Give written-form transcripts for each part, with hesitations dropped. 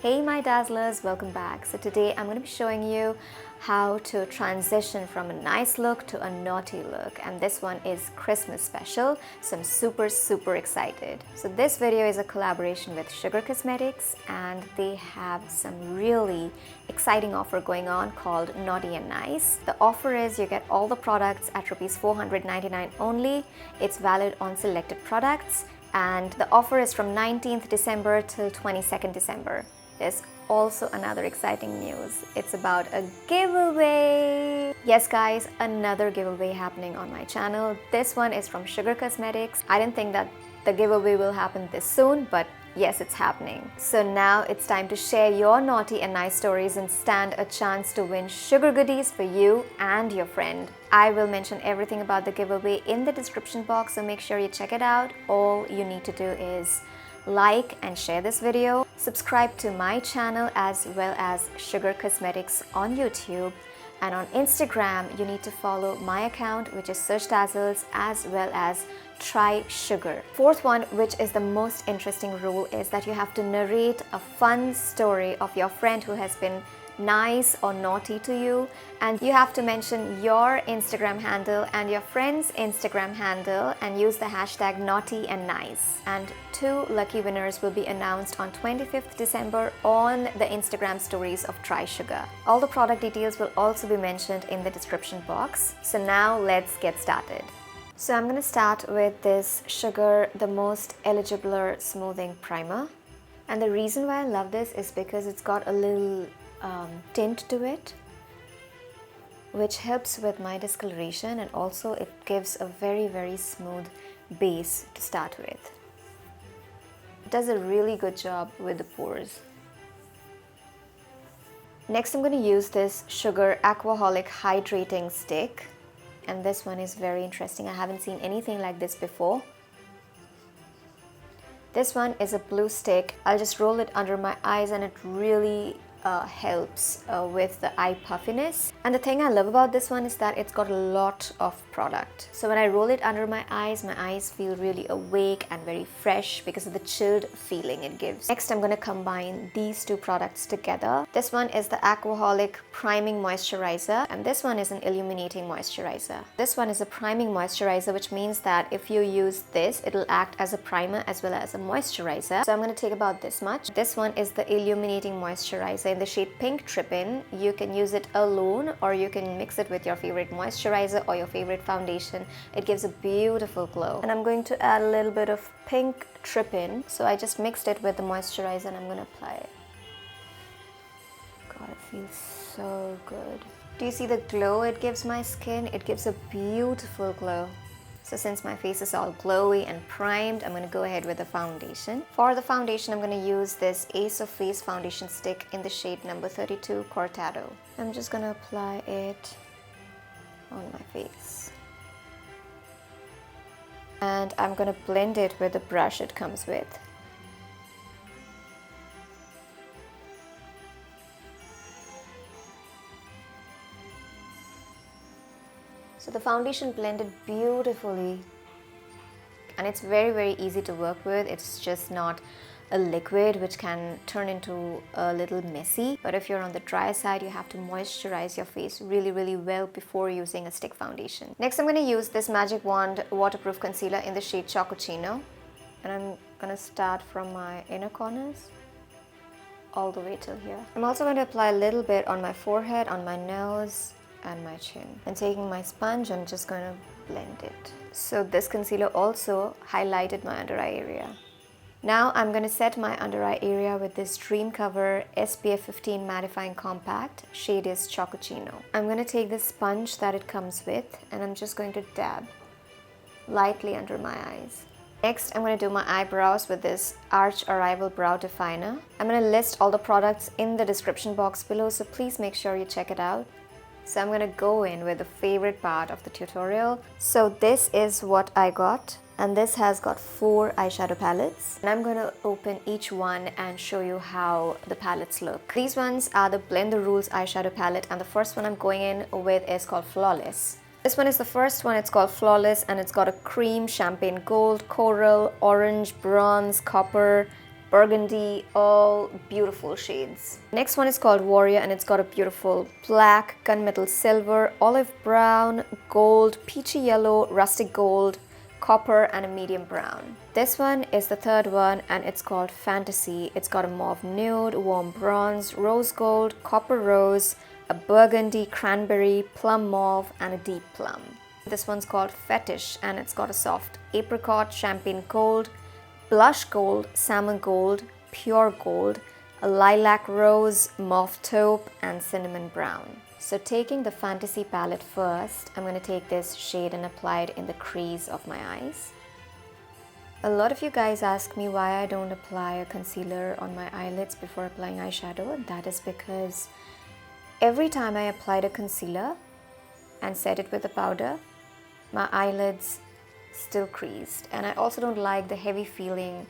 Hey my dazzlers, welcome back. So today I'm going to be showing you how to transition from a nice look to a naughty look, and this one is Christmas special, so I'm super excited. So this video is a collaboration with Sugar Cosmetics, and they have some really exciting offer going on called Naughty and Nice. The offer is you get all the products at Rs 499 only. It's valid on selected products, and the offer is from 19th December till 22nd December. There's also another exciting news. It's about a giveaway. Yes guys, another giveaway happening on my channel. This one is from Sugar Cosmetics. I didn't think that the giveaway will happen this soon, but yes, it's happening. So now it's time to share your naughty and nice stories and stand a chance to win sugar goodies for you and your friend. I will mention everything about the giveaway in the description box, so make sure you check it out. All you need to do is like and share this video, subscribe to my channel as well as Sugar Cosmetics on YouTube, and on Instagram you need to follow my account, which is Sush Dazzles, as well as Try Sugar. Fourth one, which is the most interesting rule, is that you have to narrate a fun story of your friend who has been nice or naughty to you, and you have to mention your Instagram handle and your friend's Instagram handle and use the hashtag naughty and nice. And 2 lucky winners will be announced on 25th December on the Instagram stories of Try Sugar. All the product details will also be mentioned in the description box. So now let's get started. So I'm going to start with this Sugar The Most Eligiblur Smoothing Primer, and the reason why I love this is because it's got a little tint to it, which helps with my discoloration, and also it gives a very smooth base to start with. It does a really good job with the pores. Next I'm going to use this Sugar Aquaholic Hydrating Stick, and this one is very interesting. I haven't seen anything like this before. This one is a blue stick. I'll just roll it under my eyes, and it really helps with the eye puffiness. And the thing I love about this one is that it's got a lot of product. So when I roll it under my eyes feel really awake and very fresh because of the chilled feeling it gives. Next I'm going to combine these 2 products together. This one is the Aquaholic Priming Moisturizer, and this one is an Illuminating Moisturizer. This one is a priming moisturizer, which means that if you use this, it'll act as a primer as well as a moisturizer. So I'm going to take about this much. This one is the Illuminating Moisturizer in the shade Pink Trippin. You can use it alone, or you can mix it with your favorite moisturizer or your favorite foundation. It gives a beautiful glow. And I'm going to add a little bit of Pink Trippin. So I just mixed it with the moisturizer and I'm going to apply it. God, it feels so good. Do you see the glow it gives my skin? It gives a beautiful glow. So since my face is all glowy and primed, I'm going to go ahead with the foundation. For the foundation, I'm going to use this Ace of Face foundation stick in the shade number 32 Cortado. I'm just going to apply it on my face. And I'm going to blend it with the brush it comes with. So the foundation blended beautifully, and it's very easy to work with. It's just not a liquid which can turn into a little messy. But if you're on the dry side, you have to moisturize your face really well before using a stick foundation. Next I'm going to use this Magic Wand waterproof concealer in the shade Chococcino, and I'm going to start from my inner corners all the way till here. I'm also going to apply a little bit on my forehead, on my nose and my chin. And taking my sponge, I'm just going to blend it. So this concealer also highlighted my under eye area. Now I'm going to set my under eye area with this Dream Cover SPF 15 Mattifying Compact. Shade is Chococcino. I'm going to take this sponge that it comes with, and I'm just going to dab lightly under my eyes. Next, I'm going to do my eyebrows with this Arch Arrival Brow Definer. I'm going to list all the products in the description box below, so please make sure you check it out. So I'm going to go in with the favorite part of the tutorial. So this is what I got, and this has got 4 eyeshadow palettes, and I'm going to open each one and show you how the palettes look. These ones are the Blend the Rules eyeshadow palette, and the first one I'm going in with is called Flawless. This one is the first one. It's called Flawless, and it's got a cream, champagne gold, coral, orange, bronze, copper, burgundy, all beautiful shades. Next one is called Warrior, and it's got a beautiful black, gunmetal silver, olive brown, gold, peachy yellow, rustic gold, copper, and a medium brown. This one is the third one, and it's called Fantasy. It's got a mauve nude, warm bronze, rose gold, copper rose, a burgundy, cranberry, plum mauve, and a deep plum. This one's called Fetish, and it's got a soft apricot, champagne gold, blush gold, salmon gold, pure gold, a lilac rose, mauve taupe, and cinnamon brown. So taking the Fantasy palette first, I'm going to take this shade and apply it in the crease of my eyes. A lot of you guys ask me why I don't apply a concealer on my eyelids before applying eyeshadow, and that is because every time I applied a concealer and set it with a powder, my eyelids still creased, and I also don't like the heavy feeling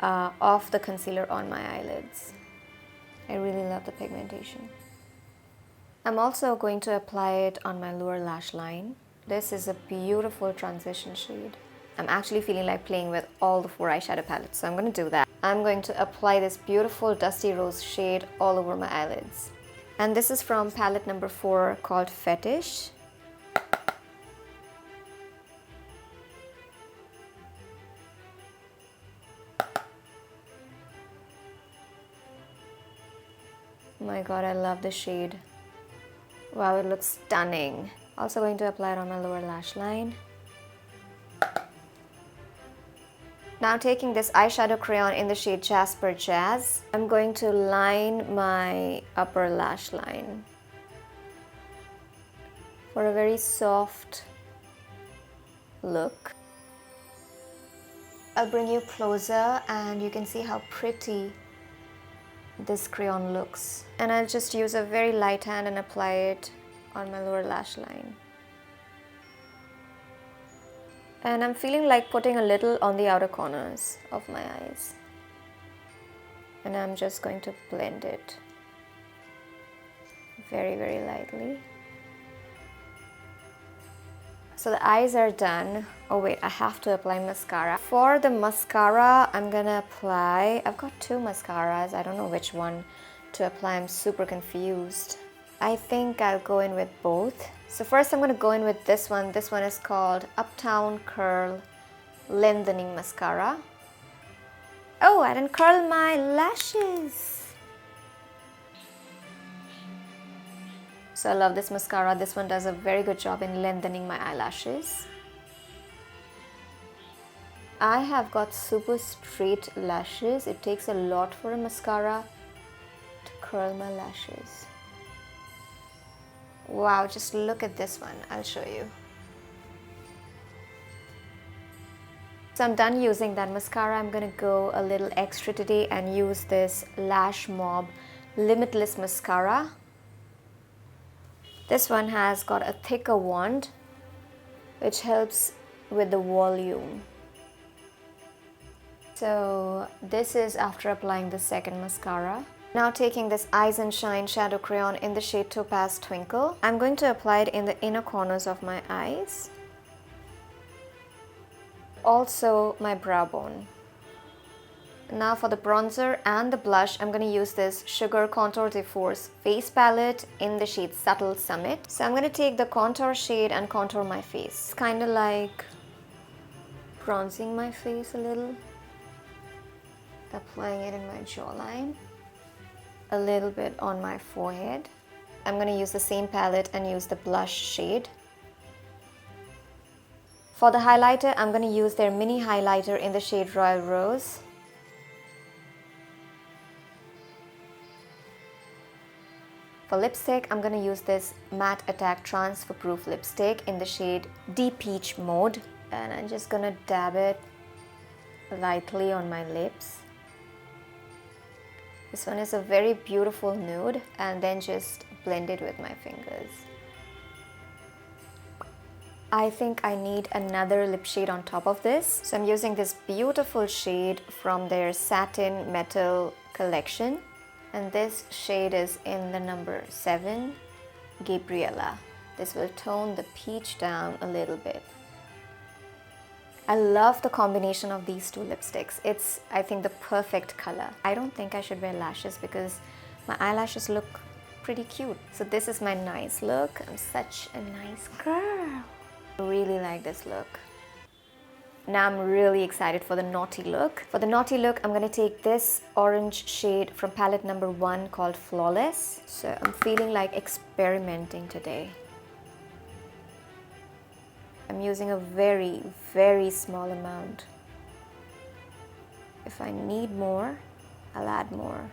of the concealer on my eyelids. I really love the pigmentation. I'm also going to apply it on my lower lash line. This is a beautiful transition shade. I'm actually feeling like playing with all the 4 eyeshadow palettes, so I'm going to do that. I'm going to apply this beautiful dusty rose shade all over my eyelids. And this is from palette number 4 called Fetish. Oh my god, I love the shade. Wow, it looks stunning. Also going to apply it on my lower lash line. Now taking this eyeshadow crayon in the shade Jasper Jazz, I'm going to line my upper lash line for a very soft look. I'll bring you closer and you can see how pretty this crayon looks. And I'll just use a very light hand and apply it on my lower lash line. And I'm feeling like putting a little on the outer corners of my eyes. And I'm just going to blend it very, very lightly. So the eyes are done. Oh wait, I have to apply mascara. For the mascara, I'm gonna apply, I've got 2 mascaras. I don't know which one to apply. I'm super confused. I think I'll go in with both. So first I'm gonna go in with this one. This one is called Uptown Curl Lengthening Mascara. Oh, I didn't curl my lashes. So I love this mascara. This one does a very good job in lengthening my eyelashes. I have got super straight lashes. It takes a lot for a mascara to curl my lashes. Wow, just look at this one. I'll show you. So I'm done using that mascara. I'm gonna go a little extra today and use this Lashmob Limitless Mascara. This one has got a thicker wand, which helps with the volume. So this is after applying the second mascara. Now taking this Eyes and Shine shadow crayon in the shade Topaz Twinkle, I'm going to apply it in the inner corners of my eyes. Also my brow bone. Now for the bronzer and the blush, I'm going to use this Sugar Contour de Force face palette in the shade Subtle Summit. So I'm going to take the contour shade and contour my face. It's kind of like bronzing my face a little. Applying it in my jawline. A little bit on my forehead. I'm going to use the same palette and use the blush shade. For the highlighter, I'm going to use their mini highlighter in the shade Royal Rose. For lipstick, I'm going to use this Matte Attack Transfer Proof lipstick in the shade Deep Peach Mode. And I'm just going to dab it lightly on my lips. This one is a very beautiful nude, and then just blend it with my fingers. I think I need another lip shade on top of this. So I'm using this beautiful shade from their Satin Metal collection. And this shade is in the number 7, Gabriella. This will tone the peach down a little bit. I love the combination of these two lipsticks. It's, I think, the perfect color. I don't think I should wear lashes because my eyelashes look pretty cute. So this is my nice look. I'm such a nice girl. I really like this look. Now I'm really excited for the naughty look. For the naughty look, I'm gonna take this orange shade from palette number 1 called Flawless. So I'm feeling like experimenting today. I'm using a very, very small amount. If I need more, I'll add more.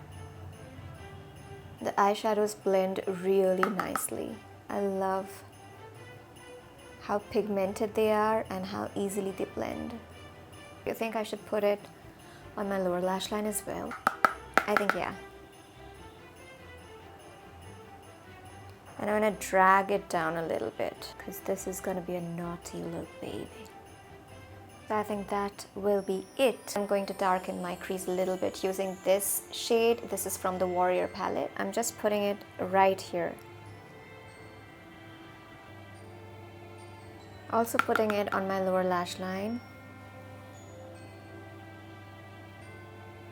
The eyeshadows blend really nicely. I love how pigmented they are and how easily they blend. Do you think I should put it on my lower lash line as well? I think yeah. And I'm gonna drag it down a little bit because this is gonna be a naughty look, baby. So I think that will be it. I'm going to darken my crease a little bit using this shade. This is from the Warrior palette. I'm just putting it right here. Also putting it on my lower lash line.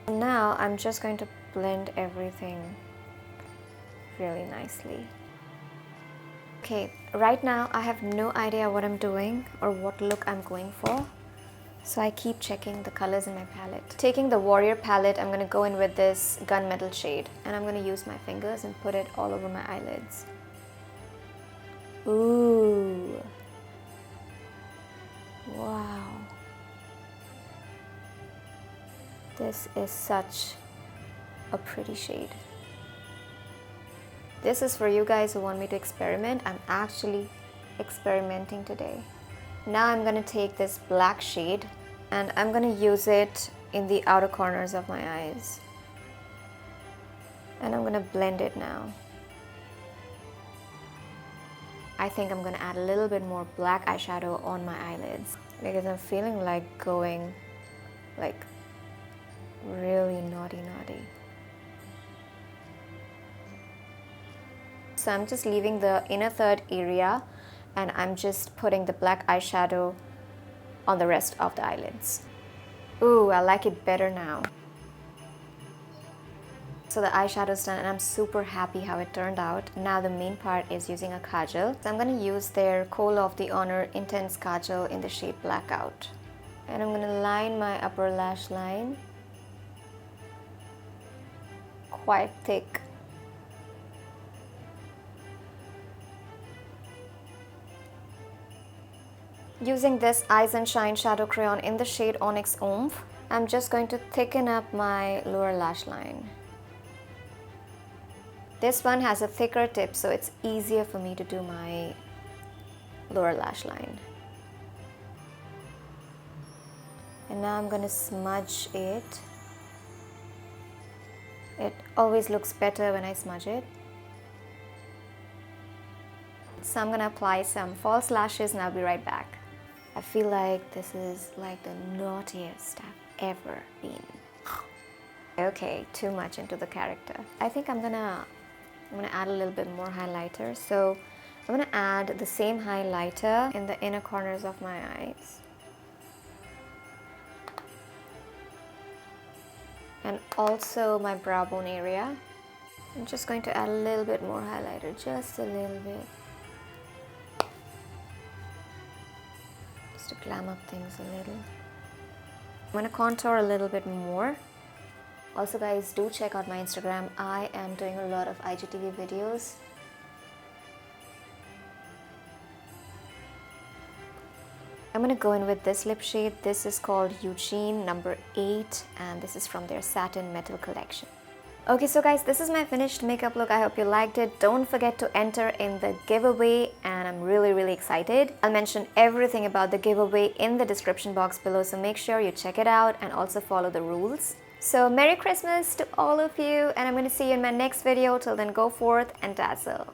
Now I'm just going to blend everything really nicely. Okay, right now I have no idea what I'm doing or what look I'm going for. So I keep checking the colors in my palette. Taking the Warrior palette, I'm gonna go in with this gunmetal shade and I'm gonna use my fingers and put it all over my eyelids. Ooh. Wow. This is such a pretty shade. This is for you guys who want me to experiment. I'm actually experimenting today. Now I'm gonna take this black shade and I'm gonna use it in the outer corners of my eyes. And I'm gonna blend it now. I think I'm gonna add a little bit more black eyeshadow on my eyelids because I'm feeling like going like really naughty. So I'm just leaving the inner third area and I'm just putting the black eyeshadow on the rest of the eyelids. Ooh, I like it better now. So the eyeshadow's done and I'm super happy how it turned out. Now the main part is using a kajal. So I'm going to use their Cole of the Honor Intense Kajal in the shade Blackout. And I'm going to line my upper lash line quite thick. Using this Eyes and Shine Shadow Crayon in the shade Onyx Oomph, I'm just going to thicken up my lower lash line. This one has a thicker tip, so it's easier for me to do my lower lash line. And now I'm going to smudge it. It always looks better when I smudge it. So I'm going to apply some false lashes and I'll be right back. I feel like this is like the naughtiest I've ever been. Okay, too much into the character. I think I'm gonna add a little bit more highlighter. So I'm gonna add the same highlighter in the inner corners of my eyes. And also my brow bone area. I'm just going to add a little bit more highlighter, just a little bit. To glam up things a little. I'm going to contour a little bit more. Also guys, do check out my Instagram. I am doing a lot of IGTV videos. I'm going to go in with this lip shade. This is called Eugene number 8 and this is from their Satin Metal collection. Okay, so guys, this is my finished makeup look. I hope you liked it. Don't forget to enter in the giveaway and I'm really excited. I'll mention everything about the giveaway in the description box below, so make sure you check it out and also follow the rules. So Merry Christmas to all of you and I'm going to see you in my next video. Till then, go forth and dazzle.